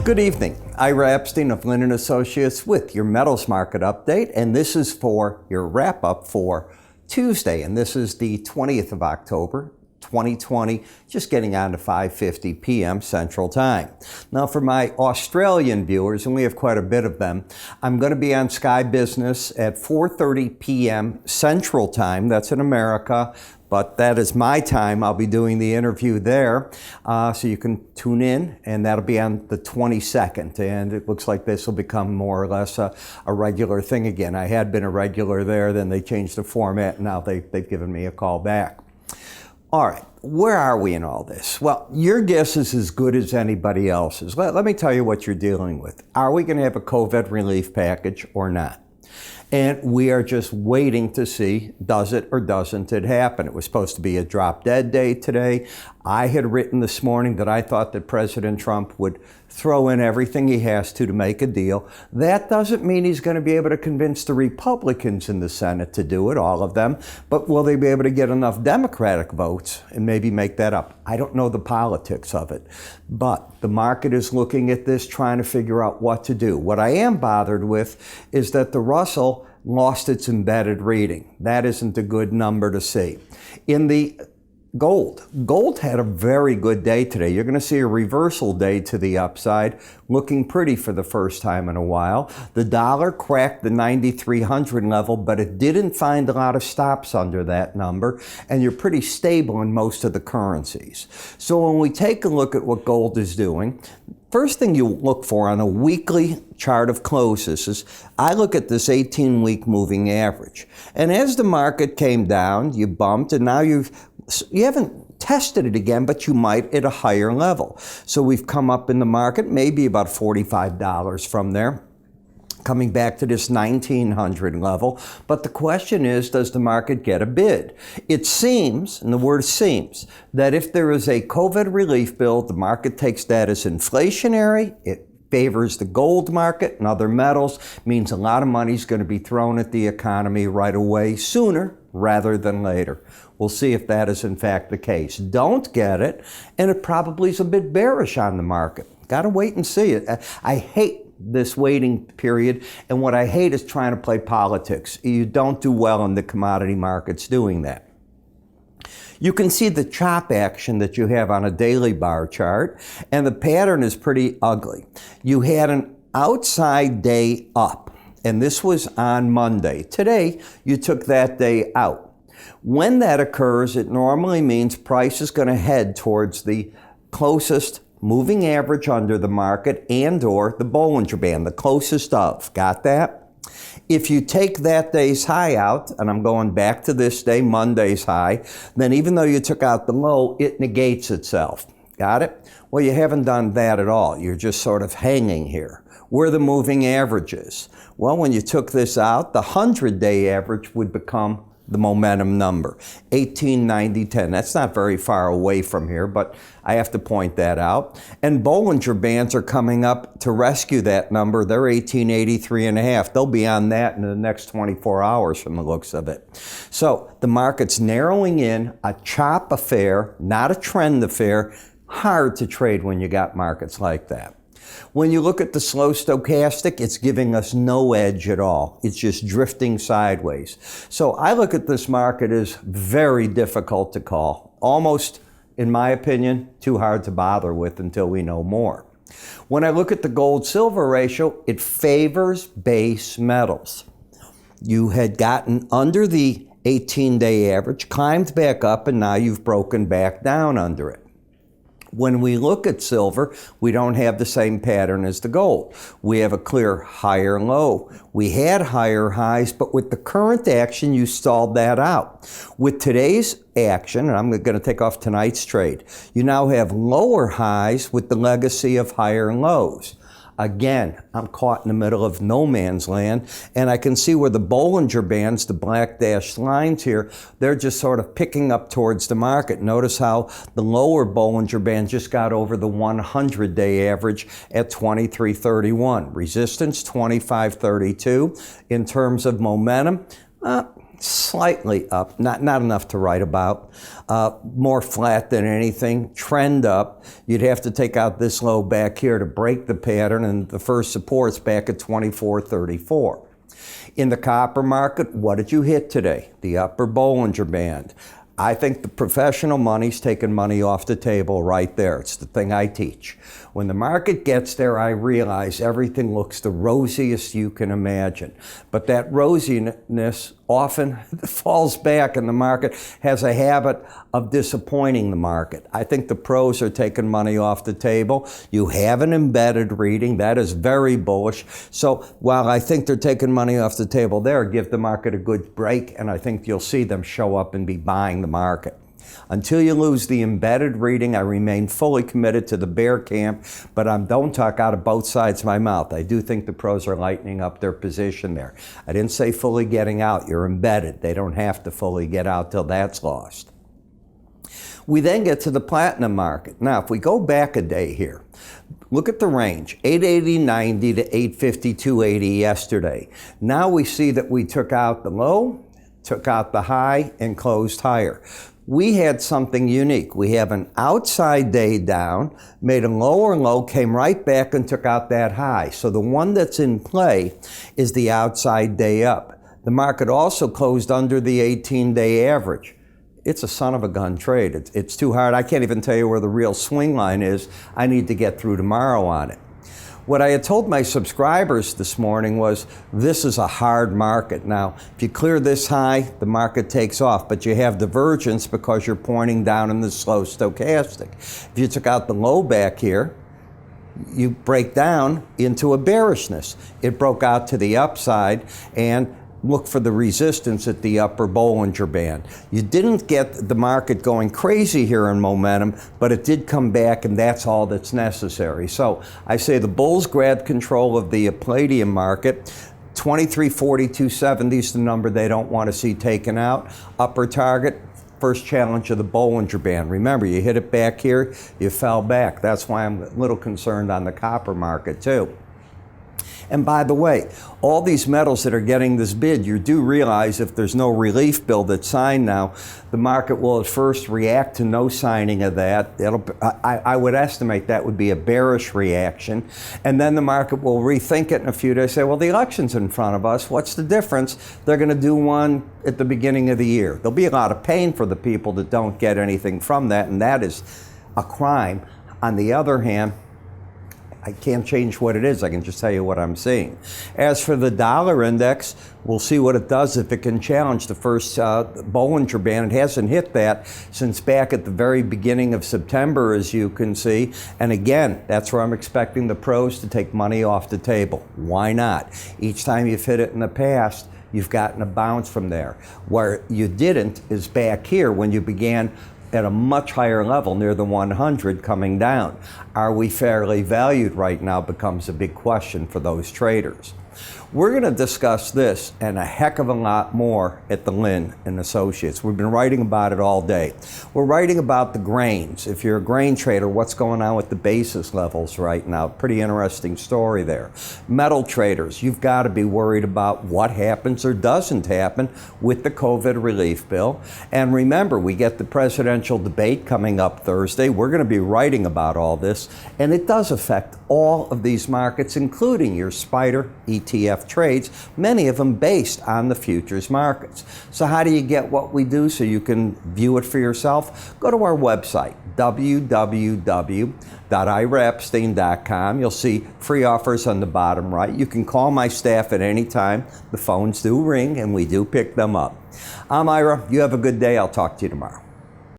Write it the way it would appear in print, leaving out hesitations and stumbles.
Good evening. Ira Epstein of Linn & Associates with your metals market update, and this is for your wrap-up for Tuesday, and this is the 20th of October, 2020, just getting on to 5:50 p.m. Central Time. Now for my Australian viewers, and we have quite a bit of them, I'm going to be on Sky Business at 4:30 p.m. Central Time. That's in America, but that is my time. I'll be doing the interview there, so you can tune in, and that'll be on the 22nd, and it looks like this will become more or less a regular thing again. I had been a regular there, then they changed the format, and now they've given me a call back. All right, where are we in all this? Well, your guess is as good as anybody else's. Let me tell you what you're dealing with. Are we going to have a COVID relief package or not? And we are just waiting to see, does it or doesn't it happen? It was supposed to be a drop dead day today. I had written this morning that I thought that President Trump would throw in everything he has to make a deal. That doesn't mean he's going to be able to convince the Republicans in the Senate to do it, all of them, but will they be able to get enough Democratic votes and maybe make that up? I don't know the politics of it, but the market is looking at this, trying to figure out what to do. What I am bothered with is that the Russell lost its embedded reading. That isn't a good number to see. In the Gold had a very good day today. You're going to see a reversal day to the upside, looking pretty for the first time in a while. The dollar cracked the 9,300 level, but it didn't find a lot of stops under that number, and you're pretty stable in most of the currencies. So when we take a look at what gold is doing, first thing you look for on a weekly chart of closes is I look at this 18-week moving average. And as the market came down, you bumped, and now you haven't tested it again, but you might at a higher level. So we've come up in the market, maybe about $45 from there, coming back to this 1900 level. But the question is, does the market get a bid? It seems, and the word seems, that if there is a COVID relief bill, the market takes that as inflationary. It favors the gold market and other metals, means a lot of money is going to be thrown at the economy right away, sooner rather than later. We'll see if that is in fact the case. Don't get it, and it probably is a bit bearish on the market. Got to wait and see it. I hate this waiting period, and what I hate is trying to play politics. You don't do well in the commodity markets doing that. You can see the chop action that you have on a daily bar chart, and the pattern is pretty ugly. You had an outside day up, and this was on Monday. Today, you took that day out. When that occurs, it normally means price is going to head towards the closest moving average under the market and or the Bollinger Band, the closest of. Got that? If you take that day's high out, and I'm going back to this day, Monday's high, then even though you took out the low, it negates itself. Got it? Well, you haven't done that at all. You're just sort of hanging here. Where are the moving averages? Well, when you took this out, the 100-day average would become the momentum number, 1890.10. That's not very far away from here, but I have to point that out. And Bollinger Bands are coming up to rescue that number. They're 1883.5. They'll be on that in the next 24 hours from the looks of it. So the market's narrowing in, a chop affair, not a trend affair. Hard to trade when you got markets like that. When you look at the slow stochastic, it's giving us no edge at all. It's just drifting sideways. So I look at this market as very difficult to call. Almost, in my opinion, too hard to bother with until we know more. When I look at the gold-silver ratio, it favors base metals. You had gotten under the 18-day average, climbed back up, and now you've broken back down under it. When we look at silver, we don't have the same pattern as the gold. We have a clear higher low. We had higher highs, but with the current action, you stalled that out. With today's action, and I'm going to take off tonight's trade, you now have lower highs with the legacy of higher lows. Again, I'm caught in the middle of no man's land, and I can see where the Bollinger Bands, the black dashed lines here, they're just sort of picking up towards the market. Notice how the lower Bollinger Band just got over the 100-day average at 23.31. Resistance, 25.32. In terms of momentum, slightly up, not enough to write about. More flat than anything, trend up. You'd have to take out this low back here to break the pattern, and the first support's back at 24.34. In the copper market, what did you hit today? The upper Bollinger Band. I think the professional money's taking money off the table right there. It's the thing I teach. When the market gets there, I realize everything looks the rosiest you can imagine. But that rosiness often falls back, and the market has a habit of disappointing the market. I think the pros are taking money off the table. You have an embedded reading. That is very bullish. So while I think they're taking money off the table there, give the market a good break, and I think you'll see them show up and be buying the market. Until you lose the embedded reading, I remain fully committed to the bear camp, but I don't talk out of both sides of my mouth. I do think the pros are lightening up their position there. I didn't say fully getting out. You're embedded. They don't have to fully get out till that's lost. We then get to the platinum market. Now, if we go back a day here, look at the range, 880.90 to 852.80 yesterday. Now we see that we took out the low, took out the high, and closed higher. We had something unique. We have an outside day down, made a lower low, came right back and took out that high. So the one that's in play is the outside day up. The market also closed under the 18-day average. It's a son of a gun trade. It's too hard. I can't even tell you where the real swing line is. I need to get through tomorrow on it. What I had told my subscribers this morning was this is a hard market. Now, if you clear this high, the market takes off, but you have divergence because you're pointing down in the slow stochastic. If you took out the low back here, you break down into a bearishness. It broke out to the upside, and look for the resistance at the upper Bollinger Band. You didn't get the market going crazy here in momentum, but it did come back, and that's all that's necessary. So I say the bulls grabbed control of the Palladium market. 23.42.70 is the number they don't want to see taken out. Upper target, first challenge of the Bollinger Band. Remember, you hit it back here, you fell back. That's why I'm a little concerned on the copper market too. And by the way, all these metals that are getting this bid, you do realize if there's no relief bill that's signed now, the market will at first react to no signing of that. I would estimate that would be a bearish reaction. And then the market will rethink it in a few days, say, well, the election's in front of us. What's the difference? They're going to do one at the beginning of the year. There'll be a lot of pain for the people that don't get anything from that, and that is a crime. On the other hand, I can't change what it is. I can just tell you what I'm seeing. As for the dollar index, we'll see what it does if it can challenge the first Bollinger Band. It hasn't hit that since back at the very beginning of September, as you can see. And again, that's where I'm expecting the pros to take money off the table. Why not? Each time you've hit it in the past, you've gotten a bounce from there. Where you didn't is back here when you began at a much higher level near the 100 coming down. Are we fairly valued right now becomes a big question for those traders. We're going to discuss this and a heck of a lot more at the Linn and Associates. We've been writing about it all day. We're writing about the grains. If you're a grain trader, what's going on with the basis levels right now? Pretty interesting story there. Metal traders, you've got to be worried about what happens or doesn't happen with the COVID relief bill. And remember, we get the presidential debate coming up Thursday. We're going to be writing about all this, and it does affect all of these markets, including your SPDR ETF trades, many of them based on the futures markets. So how do you get what we do so you can view it for yourself? Go to our website, www.iraepstein.com. You'll see free offers on the bottom right. You can call my staff at any time. The phones do ring, and we do pick them up. I'm Ira. You have a good day. I'll talk to you tomorrow.